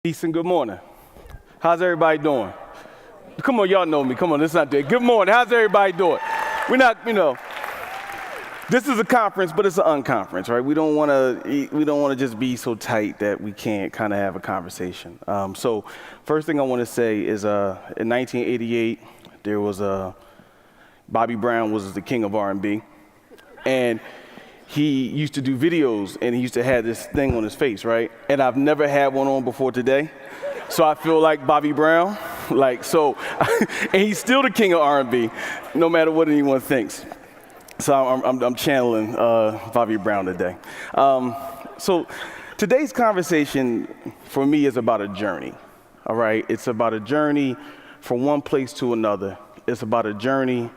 Peace and good morning. How's everybody doing? Come on, y'all know me. Come on, it's not there. Good morning. How's everybody doing? We're not, this is a conference, but it's an unconference, right? We don't want to just be so tight that we can't kind of have a conversation. So first thing I want to say is in 1988, there was Bobby Brown was the king of R&B, and he used to do videos, and he used to have this thing on his face, right? And I've never had one on before today, so I feel like Bobby Brown, and he's still the king of R&B, no matter what anyone thinks. So I'm channeling Bobby Brown today. So today's conversation for me is about a journey, all right? It's about a journey from one place to another. It's about a journey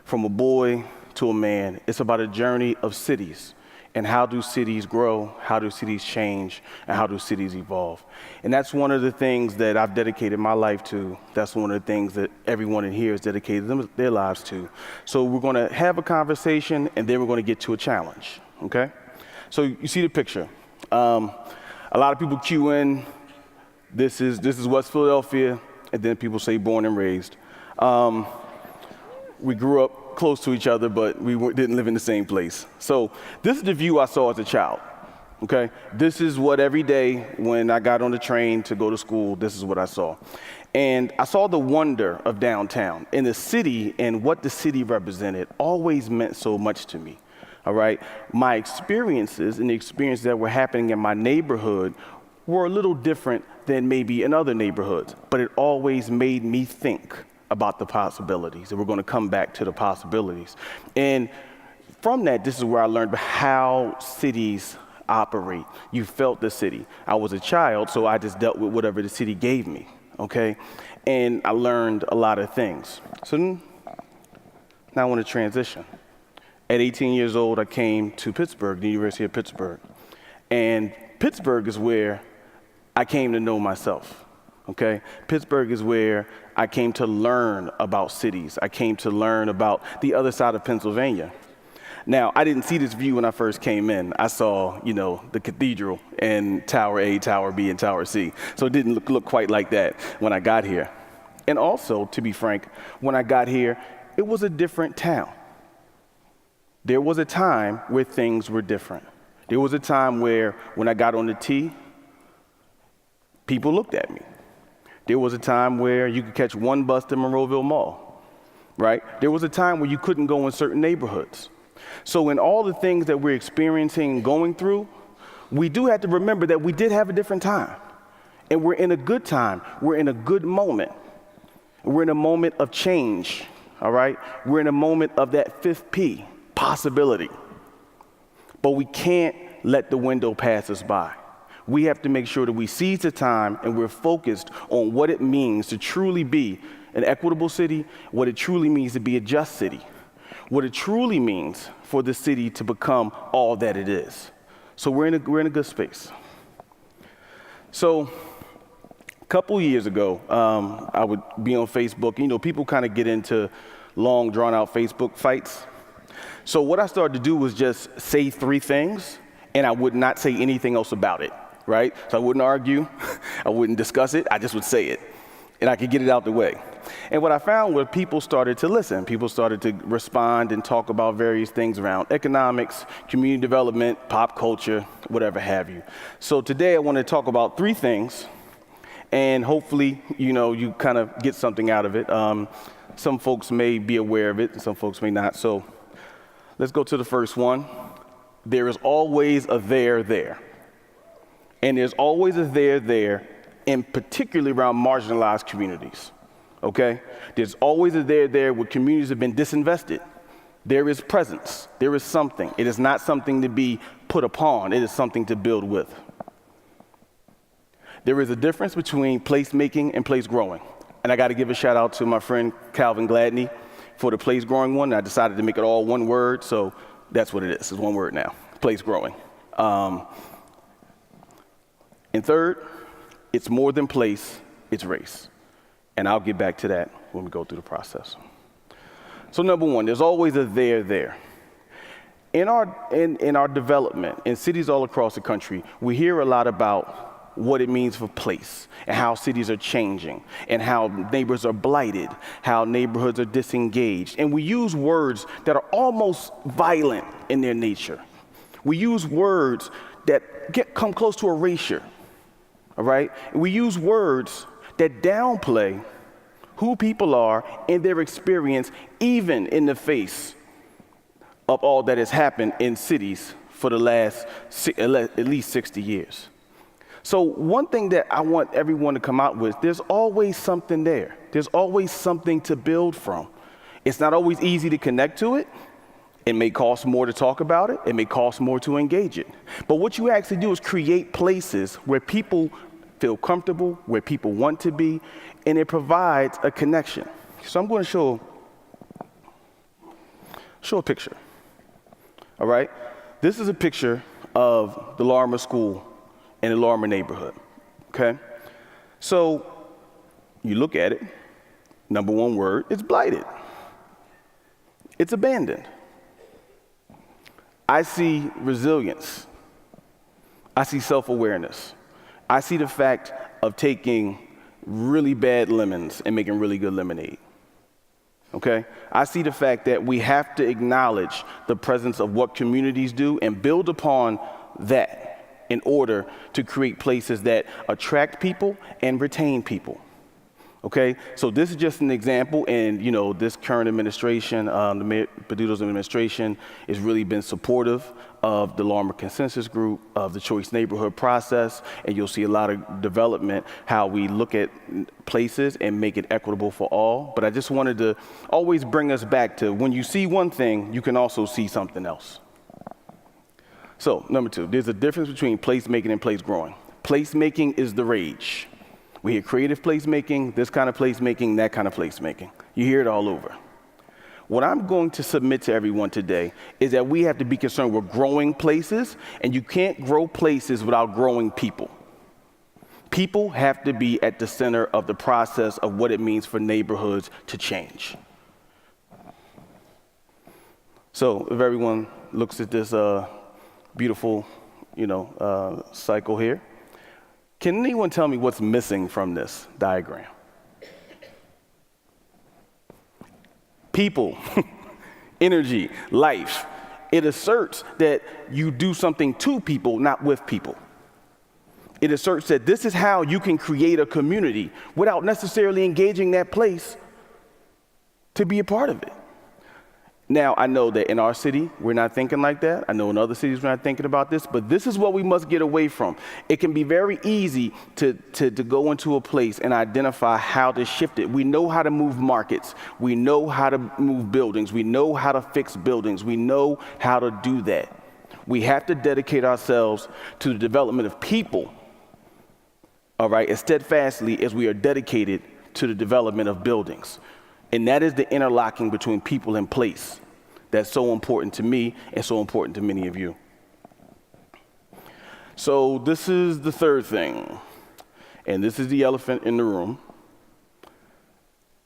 from a boy to a man. It's about a journey of cities, and how do cities grow, how do cities change, and how do cities evolve. And that's one of the things that I've dedicated my life to. That's one of the things that everyone in here has dedicated their lives to. So we're going to have a conversation, and then we're going to get to a challenge, okay? So you see the picture. A lot of people cue in, this is West Philadelphia, and then people say born and raised. We grew up close to each other, but we didn't live in the same place. So this is the view I saw as a child, okay? This is what every day when I got on the train to go to school, this is what I saw. And I saw the wonder of downtown. And the city and what the city represented always meant so much to me, all right? My experiences and the experiences that were happening in my neighborhood were a little different than maybe in other neighborhoods, but it always made me think about the possibilities, and we're going to come back to the possibilities. And from that, this is where I learned how cities operate. You felt the city. I was a child, so I just dealt with whatever the city gave me, okay? And I learned a lot of things. So now I want to transition. At 18 years old, I came to Pittsburgh, the University of Pittsburgh. And Pittsburgh is where I came to know myself. Okay, Pittsburgh is where I came to learn about cities. I came to learn about the other side of Pennsylvania. Now, I didn't see this view when I first came in. I saw, the cathedral and Tower A, Tower B, and Tower C. So it didn't look quite like that when I got here. And also, to be frank, when I got here, it was a different town. There was a time where things were different. There was a time where when I got on the T, people looked at me. There was a time where you could catch one bus to Monroeville Mall, right? There was a time where you couldn't go in certain neighborhoods. So in all the things that we're experiencing and going through, we do have to remember that we did have a different time. And we're in a good time. We're in a good moment. We're in a moment of change, all right? We're in a moment of that 5th P, possibility. But we can't let the window pass us by. We have to make sure that we seize the time and we're focused on what it means to truly be an equitable city, what it truly means to be a just city, what it truly means for the city to become all that it is. So we're in a good space. So a couple years ago, I would be on Facebook. People kind of get into long, drawn-out Facebook fights. So what I started to do was just say 3 things, and I would not say anything else about it. Right? So I wouldn't argue, I wouldn't discuss it, I just would say it, and I could get it out the way. And what I found was people started to listen. People started to respond and talk about various things around economics, community development, pop culture, whatever have you. So today I want to talk about 3 things, and hopefully, you kind of get something out of it. Some folks may be aware of it, and some folks may not. So let's go to the first one. There is always a there. And there's always a there, and particularly around marginalized communities, okay? There's always a there where communities have been disinvested. There is presence. There is something. It is not something to be put upon. It is something to build with. There is a difference between place making and place growing. And I got to give a shout out to my friend Calvin Gladney for the place growing one. I decided to make it all one word, so that's what it is. It's one word now, place growing. And third, it's more than place, it's race. And I'll get back to that when we go through the process. So number 1, there's always a there. In our development, in cities all across the country, we hear a lot about what it means for place and how cities are changing and how neighbors are blighted, how neighborhoods are disengaged. And we use words that are almost violent in their nature. We use words that come close to erasure, all right? We use words that downplay who people are and their experience, even in the face of all that has happened in cities for the last at least 60 years. So one thing that I want everyone to come out with, there's always something there. There's always something to build from. It's not always easy to connect to it. It may cost more to talk about it. It may cost more to engage it. But what you actually do is create places where people feel comfortable, where people want to be, and it provides a connection. So I'm going to show a picture, all right? This is a picture of the Larimer School in the Larimer neighborhood, okay? So you look at it, number one word, it's blighted. It's abandoned. I see resilience. I see self-awareness. I see the fact of taking really bad lemons and making really good lemonade. Okay? I see the fact that we have to acknowledge the presence of what communities do and build upon that in order to create places that attract people and retain people. Okay, so this is just an example, and this current administration, the Mayor Peduto's administration, has really been supportive of the Larimer Consensus Group, of the Choice Neighborhood process, and you'll see a lot of development, how we look at places and make it equitable for all. But I just wanted to always bring us back to when you see one thing, you can also see something else. So, number two, there's a difference between placemaking and place growing. Placemaking is the rage. We hear creative placemaking, this kind of placemaking, that kind of placemaking. You hear it all over. What I'm going to submit to everyone today is that we have to be concerned with growing places, and you can't grow places without growing people. People have to be at the center of the process of what it means for neighborhoods to change. So if everyone looks at this beautiful, cycle here, can anyone tell me what's missing from this diagram? People, energy, life. It asserts that you do something to people, not with people. It asserts that this is how you can create a community without necessarily engaging that place to be a part of it. Now, I know that in our city, we're not thinking like that. I know in other cities, we're not thinking about this, but this is what we must get away from. It can be very easy to go into a place and identify how to shift it. We know how to move markets. We know how to move buildings. We know how to fix buildings. We know how to do that. We have to dedicate ourselves to the development of people, all right, as steadfastly as we are dedicated to the development of buildings. And that is the interlocking between people and place that's so important to me and so important to many of you. So this is the third thing, and this is the elephant in the room.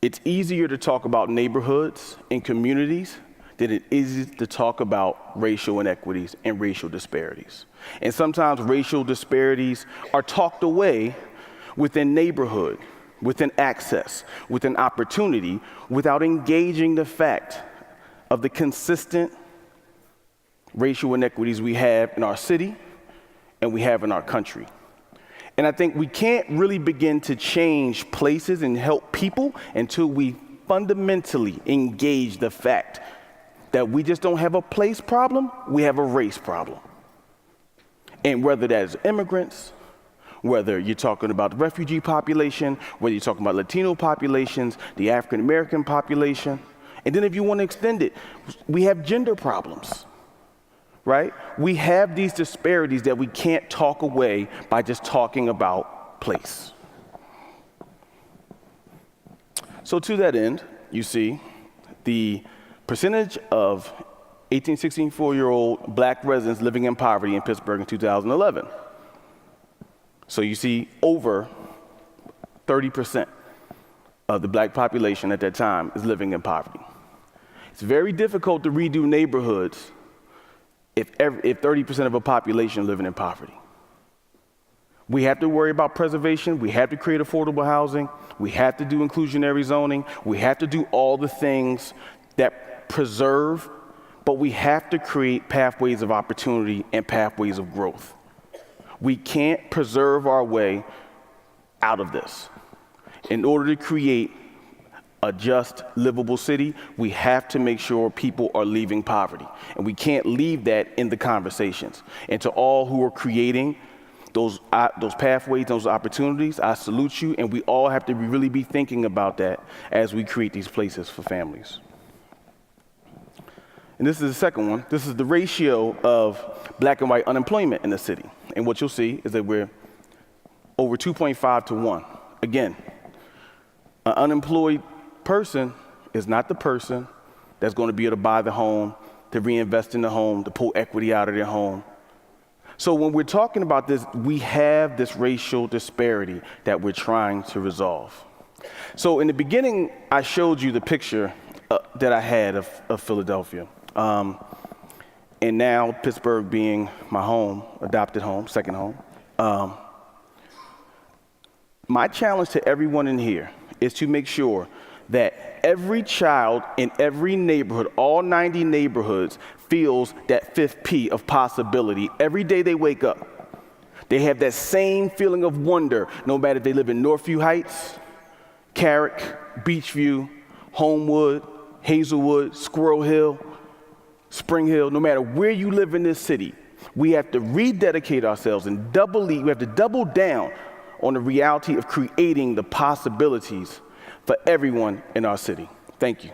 It's easier to talk about neighborhoods and communities than it is to talk about racial inequities and racial disparities. And sometimes racial disparities are talked away within neighborhood, within access, within opportunity, without engaging the fact of the consistent racial inequities we have in our city and we have in our country. And I think we can't really begin to change places and help people until we fundamentally engage the fact that we just don't have a place problem, we have a race problem. And whether that is immigrants, whether you're talking about the refugee population, whether you're talking about Latino populations, the African American population, and then if you want to extend it, we have gender problems, right? We have these disparities that we can't talk away by just talking about place. So to that end, you see the percentage of 18, 16-year-old black residents living in poverty in Pittsburgh in 2011. So you see over 30% of the black population at that time is living in poverty. It's very difficult to redo neighborhoods if 30% of a population living in poverty. We have to worry about preservation. We have to create affordable housing. We have to do inclusionary zoning. We have to do all the things that preserve, but we have to create pathways of opportunity and pathways of growth. We can't preserve our way out of this. In order to create a just, livable city, we have to make sure people are leaving poverty. And we can't leave that in the conversations. And to all who are creating those pathways, those opportunities, I salute you, and we all have to really be thinking about that as we create these places for families. And this is the second one. This is the ratio of black and white unemployment in the city. And what you'll see is that we're over 2.5 to 1. Again, an unemployed person is not the person that's going to be able to buy the home, to reinvest in the home, to pull equity out of their home. So when we're talking about this, we have this racial disparity that we're trying to resolve. So in the beginning, I showed you the picture that I had of Philadelphia. And now Pittsburgh being my home, adopted home, second home. My challenge to everyone in here is to make sure that every child in every neighborhood, all 90 neighborhoods, feels that fifth P of possibility every day they wake up. They have that same feeling of wonder, no matter if they live in Northview Heights, Carrick, Beachview, Homewood, Hazelwood, Squirrel Hill, Spring Hill, no matter where you live in this city. We have to rededicate ourselves and we have to double down on the reality of creating the possibilities for everyone in our city. Thank you.